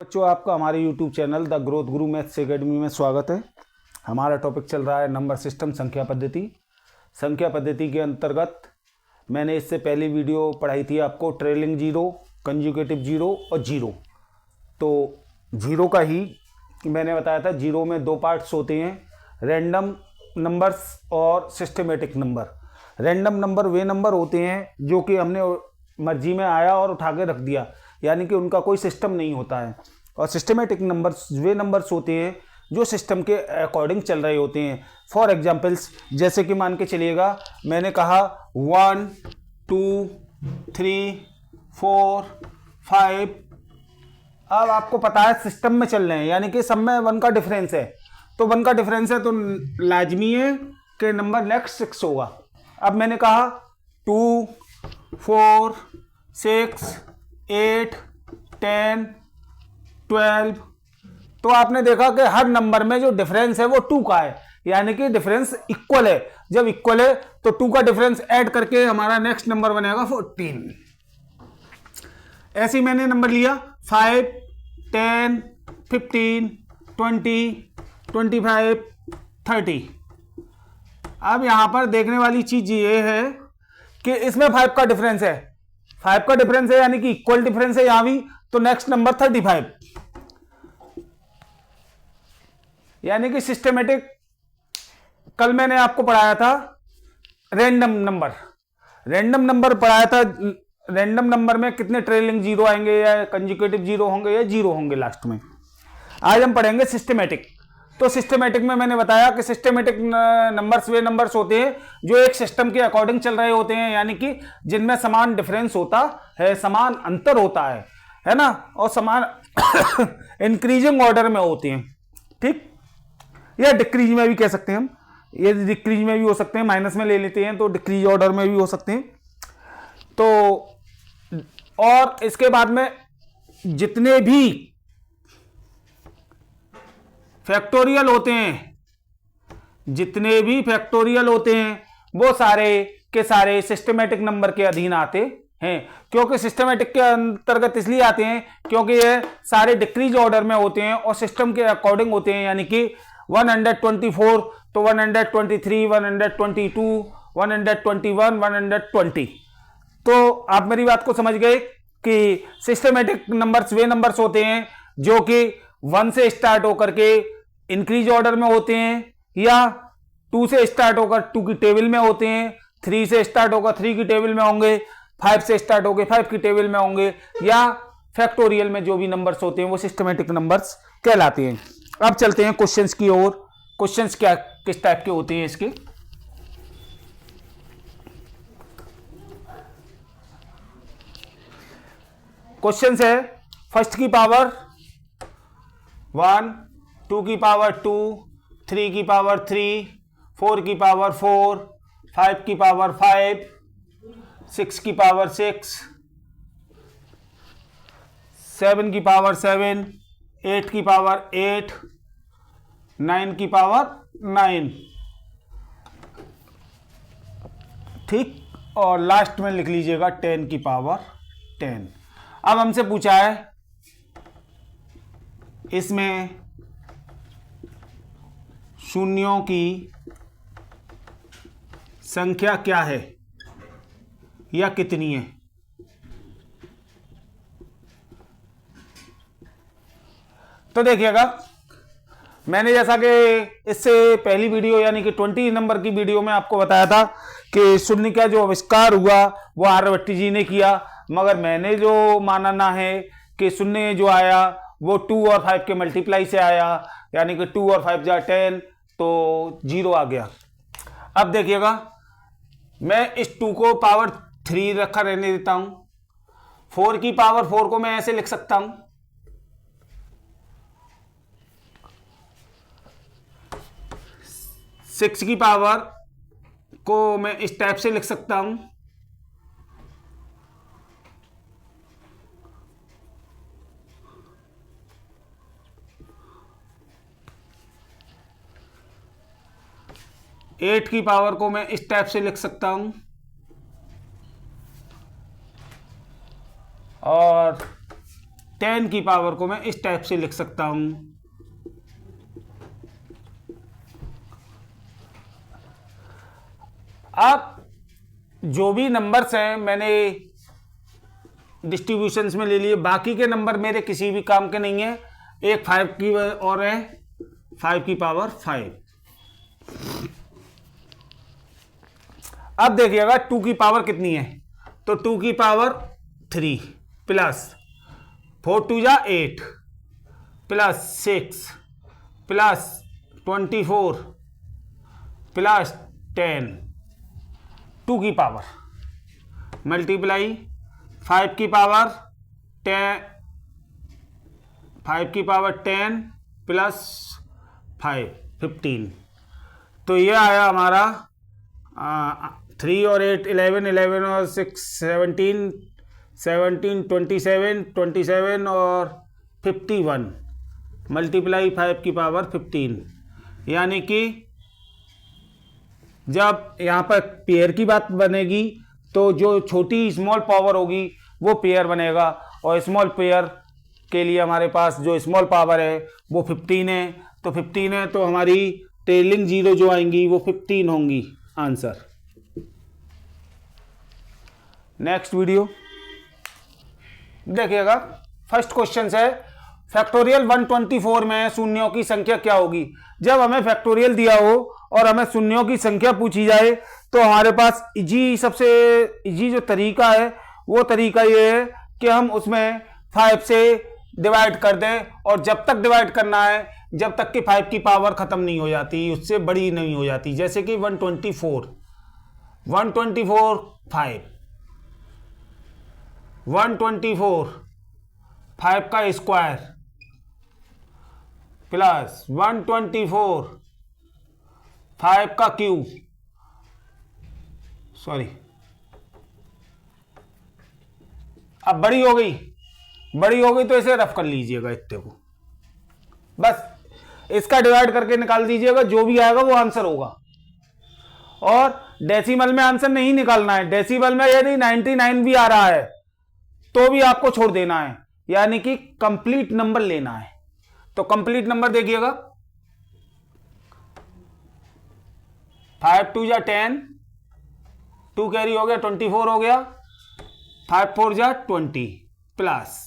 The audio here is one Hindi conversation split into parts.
बच्चों, आपका हमारे YouTube channel the growth Guru maths academy में स्वागत है। हमारा टॉपिक चल रहा है नंबर सिस्टम, संख्या पद्धति। संख्या पद्धति के अंतर्गत मैंने इससे पहली वीडियो पढ़ाई थी आपको ट्रेलिंग जीरो, कंजुगेटिव जीरो और जीरो। तो जीरो का ही मैंने बताया था। जीरो में दो पार्ट्स होते हैं, रैंडम नंबर्स और सिस्टमेटिक नंबर। रैंडम नंबर वे नंबर होते हैं जो कि हमने मर्जी में आया और उठा के रख दिया, यानी कि उनका कोई सिस्टम नहीं होता है। और सिस्टमेटिक नंबर्स वे नंबर्स होते हैं जो सिस्टम के अकॉर्डिंग चल रहे होते हैं। फॉर एग्जाम्पल्स, जैसे कि मान के चलिएगा, मैंने कहा 1 2 3 4 5। अब आपको पता है सिस्टम में चल रहे हैं, यानी कि सब में 1 का डिफरेंस है। तो 1 का डिफरेंस है तो लाजमी है कि नंबर नेक्स्ट 6 होगा। अब मैंने कहा 2 4 6 8 10 12। तो आपने देखा कि हर नंबर में जो डिफरेंस है वो 2 का है, यानी कि डिफरेंस इक्वल है। जब इक्वल है तो 2 का डिफरेंस ऐड करके हमारा नेक्स्ट नंबर बनेगा 14। ऐसे ही मैंने नंबर लिया 5 10 15 20 25 30। अब यहां पर देखने वाली चीज ये है कि इसमें 5 का डिफरेंस है। 5 का डिफरेंस है यानी कि इक्वल डिफरेंस है यहां भी। तो नेक्स्ट नंबर 35, यानी कि सिस्टमेटिक। कल मैंने आपको पढ़ाया था रैंडम नंबर। रैंडम नंबर पढ़ाया था। रैंडम नंबर में कितने ट्रेलिंग जीरो आएंगे, या कंजुगेटिव जीरो होंगे, या जीरो होंगे लास्ट में। आज हम पढ़ेंगे सिस्टमेटिक। तो सिस्टमेटिक में मैंने बताया कि सिस्टमेटिक नंबर्स वे नंबर्स होते हैं जो एक सिस्टम के अकॉर्डिंग चल रहे होते हैं, यानी कि जिनमें समान डिफरेंस होता है, समान अंतर होता है ना, और समान इंक्रीजिंग ऑर्डर में होते हैं। ठीक, या डिक्रीज में भी कह सकते हैं हम। ये डिक्रीज में भी हो सकते हैं, माइनस में ले लेते हैं तो डिक्रीज ऑर्डर में भी हो सकते हैं। तो और इसके बाद में जितने भी फैक्टोरियल होते हैं, जितने भी फैक्टोरियल होते हैं वो सारे के सारे सिस्टमेटिक नंबर के अधीन आते हैं। क्योंकि सिस्टमेटिक के अंतर्गत इसलिए आते हैं क्योंकि ये सारे डिक्रीज ऑर्डर में होते हैं और सिस्टम के अकॉर्डिंग होते हैं, यानी कि 124 तो 123 122 121 120। तो आप मेरी बात को समझ गए कि सिस्टमेटिक नंबर्स वे नंबर्स होते हैं जो कि 1 से स्टार्ट होकर के इंक्रीज ऑर्डर में होते हैं, या 2 से स्टार्ट होकर 2 की टेबल में होते हैं, 3 से स्टार्ट होकर 3 की टेबल में होंगे, 5 से स्टार्ट होकर 5 की टेबल में होंगे, या फैक्टोरियल में जो भी नंबर्स होते हैं वो सिस्टमेटिक नंबर्स कहलाते हैं। अब चलते हैं क्वेश्चंस की ओर। क्वेश्चंस क्या किस टाइप के होते हैं इसके। क्वेश्चंस है फर्स्ट की पावर 1, 2 की पावर 2, 3 की पावर 3, 4 की पावर 4, 5 की पावर 5, 6 की पावर 6, 7 की पावर 7, 8 की पावर 8, 9 की पावर 9। ठीक, और लास्ट में लिख लीजिएगा 10 की पावर 10। अब हमसे पूछा है इसमें शून्यों की संख्या क्या है या कितनी है। तो देखिएगा, मैंने जैसा कि इससे पहली वीडियो यानी कि 20 नंबर की वीडियो में आपको बताया था कि शून्य का जो आविष्कार हुआ वो आर्यभट्ट जी ने किया, मगर मैंने जो मानना है कि शून्य जो आया वो 2 और 5 के मल्टीप्लाई से आया, यानी कि 2 और 5 जा 10 तो 0 आ गया। अब देखिएगा, मैं इस 2 को पावर 3 रखा रहने देता हूं। 4 की पावर 4 को मैं ऐसे लिख सकता हूं, 6 की पावर को मैं इस टाइप से लिख सकता हूं, 8 की पावर को मैं इस टाइप से लिख सकता हूं, और 10 10 की पावर को मैं इस टाइप से लिख सकता हूं। अब जो भी नंबर्स हैं मैंने डिस्ट्रीब्यूशंस में ले लिए, बाकी के नंबर मेरे किसी भी काम के नहीं है। एक 5 की और है 5 की पावर 5। अब देखिएगा 2 की पावर कितनी है, तो 2 की पावर 3 प्लस 4 2 जा 8 प्लस 6 प्लस 24 प्लस 10, 2 की पावर मल्टीप्लाई 5 की पावर 10, 5 की पावर 10 प्लस 5 15। तो ये आया हमारा 3 और 8 11, 11 और 6 17, 17 27, 27 और 51 मल्टीप्लाई 5 की पावर 15। यानी कि जब यहाँ पर पेयर की बात बनेगी तो जो छोटी स्मॉल पावर होगी वो पेयर बनेगा, और स्मॉल पेयर के लिए हमारे पास जो स्मॉल पावर है वो 15 है। तो 15 है तो हमारी ट्रेलिंग जीरो जो आएंगी वो 15 होंगी आंसर। नेक्स्ट वीडियो देखिएगा। फर्स्ट क्वेश्चन है फैक्टोरियल 124 में शून्यों की संख्या क्या होगी। जब हमें फैक्टोरियल दिया हो और हमें शून्यों की संख्या पूछी जाए तो हमारे पास इजी, सबसे इजी जो तरीका है वो तरीका ये है कि हम उसमें 5 से डिवाइड कर दें, और जब तक डिवाइड करना है जब तक कि 5 की पावर खत्म नहीं हो जाती, उससे बड़ी नहीं हो जाती। जैसे कि 124 5 124 5 का स्क्वायर प्लस 124 5 का क्यूब, सॉरी अब बड़ी हो गई तो इसे रफ कर लीजिएगा इतने को, बस इसका डिवाइड करके निकाल दीजिएगा, जो भी आएगा वो आंसर होगा। और डेसिमल में आंसर नहीं निकालना है। डेसिमल में यदि 99 भी आ रहा है तो भी आपको छोड़ देना है, यानी कि कंप्लीट नंबर लेना है। तो कंप्लीट नंबर देखिएगा, 5 2 जा 10, 2 कैरी हो गया 24 हो गया, 5 4 जा 20 प्लस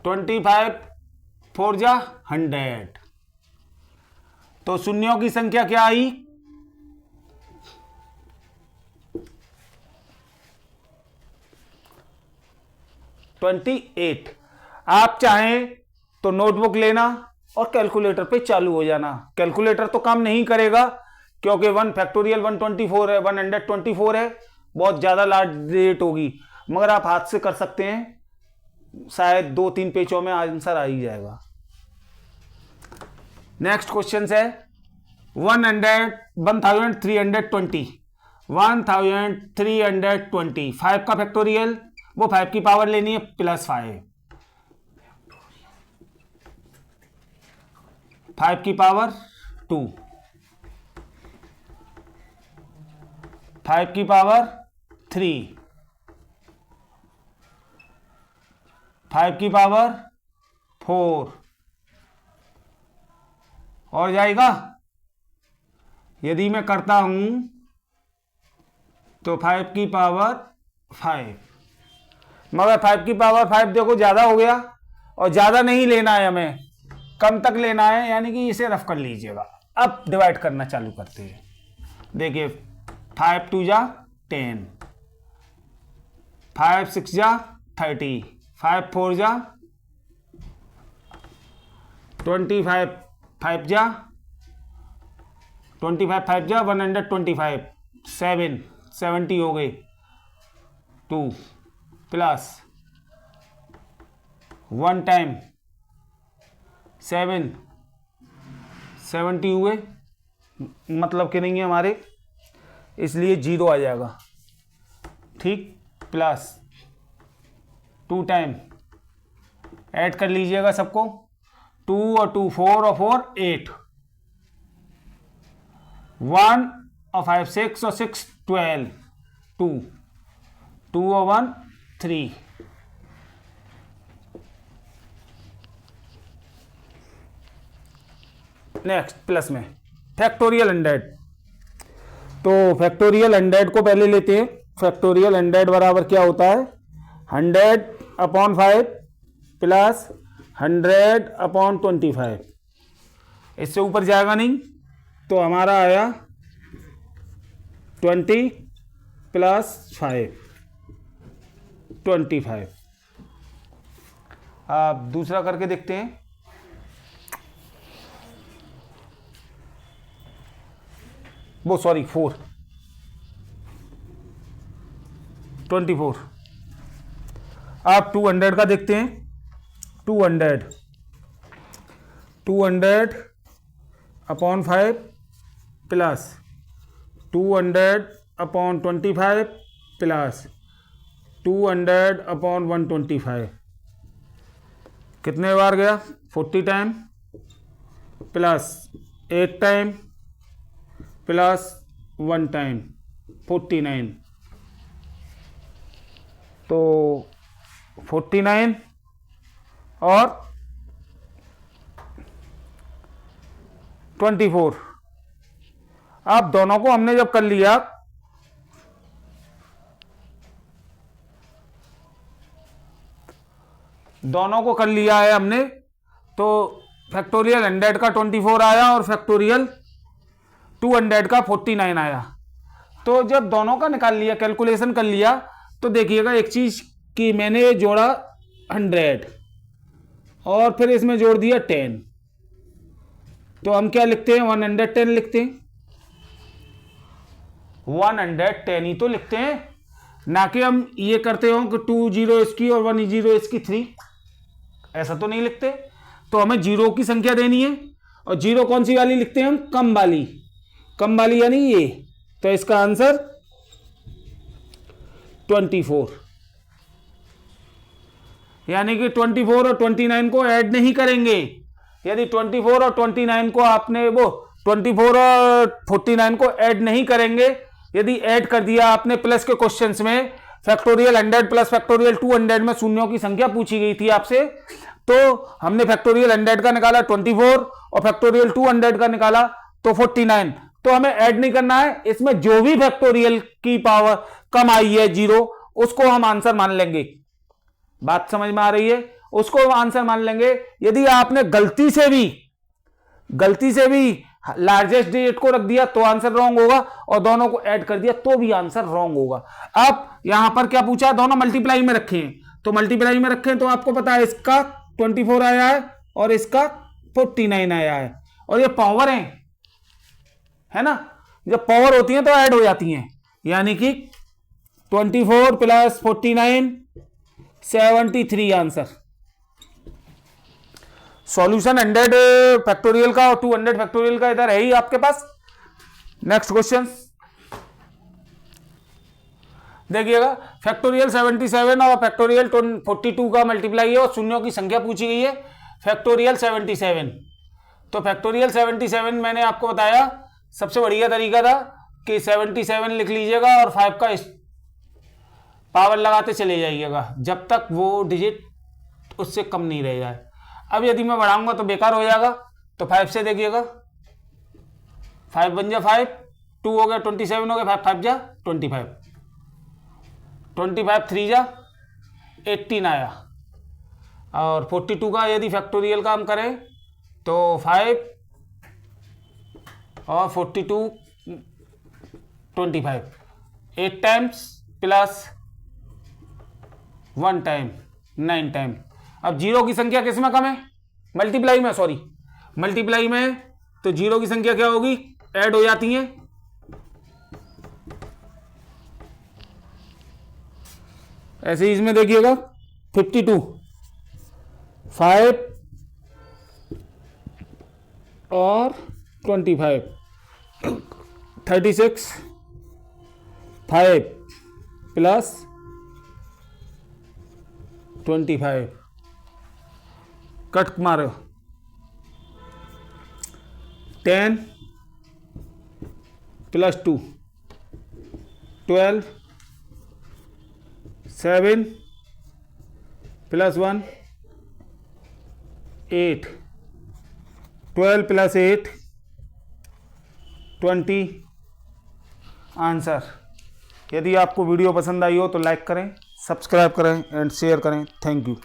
25 4 जा 100। तो शून्यों की संख्या क्या आई, 28। आप चाहें तो नोटबुक लेना और कैलकुलेटर पे चालू हो जाना। कैलकुलेटर तो काम नहीं करेगा क्योंकि 1 फैक्टोरियल 124 है, 124 है, बहुत ज़्यादा लार्ज रेट होगी, मगर आप हाथ से कर सकते हैं, शायद 2-3 पेजों में आंसर आ ही जाएगा। नेक्स्ट क्वेश्चन है 1320 5 का फैक्टोरियल, वो 5 की पावर लेनी है प्लस 5 की पावर 2, 5 की पावर 3, 5 की पावर 4 और जाएगा। यदि मैं करता हूं तो 5 की पावर 5, मगर 5 की पावर 5 देखो ज्यादा हो गया, और ज्यादा नहीं लेना है, हमें कम तक लेना है, यानी कि इसे रफ कर लीजिएगा। अब डिवाइड करना चालू करते हैं। देखिए 5 2 जा 10, 5 6 जा 30, 5 4 जा 25, 5 जा 25, 5 जा 125, 7 70 हो गई, 2 प्लस 1 टाइम 7 70 हुए, मतलब कि नहीं है हमारे, इसलिए 0 आ जाएगा, ठीक, प्लस 2 टाइम ऐड कर लीजिएगा सबको, 2 और 2 4 और 4 8, 1 और 5 6 और 6 12, 2 और 1 3, नेक्स्ट प्लस में फैक्टोरियल 100। तो फैक्टोरियल 100 को पहले लेते हैं। फैक्टोरियल 100 बराबर क्या होता है, 100/5 प्लस 100/25। इससे ऊपर जाएगा नहीं, तो हमारा आया 20 प्लस 5 25। अब दूसरा करके देखते हैं। वो सॉरी 4 24। आप 200 का देखते हैं। 200/5 प्लस 200/25 प्लस 200/125 कितने बार गया, 40 time plus 8 time plus 1 time 49। तो 49 और 24। अब दोनों को हमने जब कर लिया, दोनों को कर लिया है हमने, तो फैक्टोरियल 100 का 24 आया और फैक्टोरियल 200 का 49 आया। तो जब दोनों का निकाल लिया, कैलकुलेशन कर लिया, तो देखिएगा एक चीज कि मैंने जोड़ा 100 और फिर इसमें जोड़ दिया 10। तो हम क्या लिखते हैं, 110 लिखते हैं। 110 ही तो लिखते हैं, ना कि हम ये करते हो कि 2 0 इसकी और 1 0 इसकी 3, ऐसा तो नहीं लिखते। तो हमें जीरो की संख्या देनी है, और जीरो कौन सी वाली लिखते हैं हम, कम वाली। कम वाली यानी ये। तो इसका आंसर 24, यानी कि 24 और 29 को ऐड नहीं करेंगे। यदि 24 और 29 को आपने, वो 24 और 49 को ऐड नहीं करेंगे, यदि ऐड कर दिया आपने प्लस के क्वेश्चंस में, फैक्टोरियल 100 प्लस फैक्टोरियल 200 में शून्यों की संख्या पूछी गई थी आपसे, तो हमने फैक्टोरियल 100 का निकाला 24 और फैक्टोरियल 200 का निकाला तो 49। तो हमें ऐड नहीं करना है, इसमें जो भी फैक्टोरियल की पावर कम आई है जीरो, उसको हम आंसर मान लेंगे। बात समझ में आ रही है, उसको हम आंसर मान लेंगे। यदि आपने गलती से भी लार्जेस्ट डिजिट को रख दिया तो आंसर रॉन्ग होगा, और दोनों को ऐड कर दिया तो भी आंसर रॉन्ग होगा। अब यहां पर क्या पूछा, दोनों मल्टीप्लाई में रखे हैं, तो मल्टीप्लाई में रखे तो आपको पता है इसका 24 आया है और इसका 49 आया है, और ये पावर है ना, जब पावर होती है तो ऐड हो जाती हैं, यानी कि 24 प्लस 49 73 आंसर। सॉल्यूशन 100 फैक्टोरियल का और 200 फैक्टोरियल का इधर है ही आपके पास। नेक्स्ट क्वेश्चन देखिएगा, फैक्टोरियल 77 और फैक्टोरियल 42 का मल्टीप्लाई है और शून्यों की संख्या पूछी गई है फैक्टोरियल 77। तो फैक्टोरियल 77 मैंने आपको बताया सबसे बढ़िया तरीका था कि 77 लिख लीजिएगा और 5 का पावर लगाते चले जाइएगा जब तक वो डिजिट उससे कम नहीं रह जाए। अब यदि मैं बढ़ाऊंगा तो बेकार हो जाएगा, तो 5 से देखिएगा, 5 बन जा 5, 2 हो गया 27 हो गया, 5 5 जा 25, 25 3 जा 18 आया। और 42 का यदि फैक्टोरियल का हम करें तो 5 और 42 25, 8 टाइम्स प्लस 1 टाइम 9 टाइम। अब जीरो की संख्या किस में कम है, मल्टीप्लाई में, सॉरी मल्टीप्लाई में, तो जीरो की संख्या क्या होगी, ऐड हो जाती है। ऐसे ही इसमें देखिएगा 52, 5 और 25, 36, 5 प्लस 25, कट मारो 10 प्लस 2 12, 7 प्लस 1 8 12 + 8 20 आंसर। यदि आपको वीडियो पसंद आई हो तो लाइक करें, सब्सक्राइब करें एंड शेयर करें। Thank you.